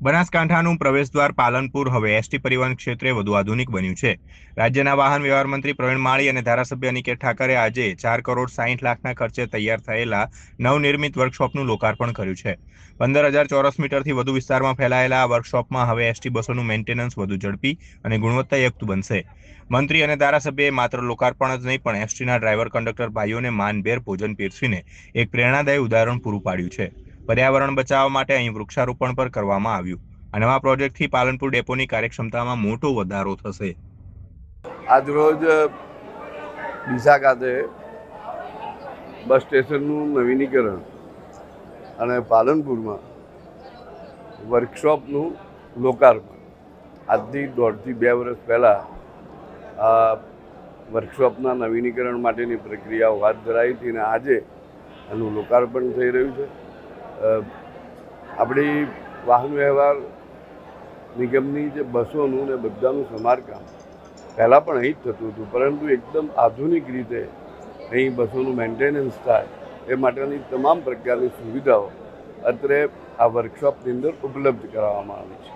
બનાસકાંઠાનું પ્રવેશદ્વાર પાલનપુર હવે એસટી પરિવહન ક્ષેત્રે વધુ આધુનિક બન્યું છે. રાજ્યના વાહન વ્યવહાર મંત્રી પ્રવીણ માળી અને ધારાસભ્ય અનિકેત ઠાકરે આજે 4,60,00,000ના ખર્ચે તૈયાર થયેલા નવનિર્મિત વર્કશોપનું લોકાર્પણ કર્યું છે. 15,000 ચોરસ મીટરથી વધુ વિસ્તારમાં ફેલાયેલા આ વર્કશોપમાં હવે એસટી બસોનું મેન્ટેનન્સ વધુ ઝડપી અને ગુણવત્તાયુક્ત બનશે. મંત્રી અને ધારાસભ્યએ માત્ર લોકાર્પણ જ નહીં પણ એસટીના ડ્રાઈવર કંડક્ટર ભાઈઓને માનભેર ભોજન પીરસીને એક પ્રેરણાદાયી ઉદાહરણ પૂરું પાડ્યું છે. પર્યાવરણ બચાવવા માટે અહીં વૃક્ષારોપણ પર કરવામાં આવ્યું. આ નવા પ્રોજેક્ટથી પાલનપુર ડેપોની કાર્યક્ષમતામાં મોટો વધારો થશે. આજરોજ ડીસા ખાતે બસ સ્ટેશનનું નવીનીકરણ અને પાલનપુરમાં વર્કશોપનું લોકાર્પણ આજથી 1.5 થી 2 વર્ષ પહેલાં આ વર્કશોપના નવીનીકરણ માટેની પ્રક્રિયાઓ હાથ ધરાઈ હતી અને આજે એનું લોકાર્પણ થઈ રહ્યું છે. આપણી વાહન વ્યવહાર નિગમની જે બસોનું ને બધાનું સમારકામ પહેલાં પણ અહીં જ થતું હતું, પરંતુ એકદમ આધુનિક રીતે અહીં બસોનું મેન્ટેનન્સ થાય એ માટેની તમામ પ્રકારની સુવિધાઓ અત્રે આ વર્કશોપની અંદર ઉપલબ્ધ કરાવવામાં આવી છે.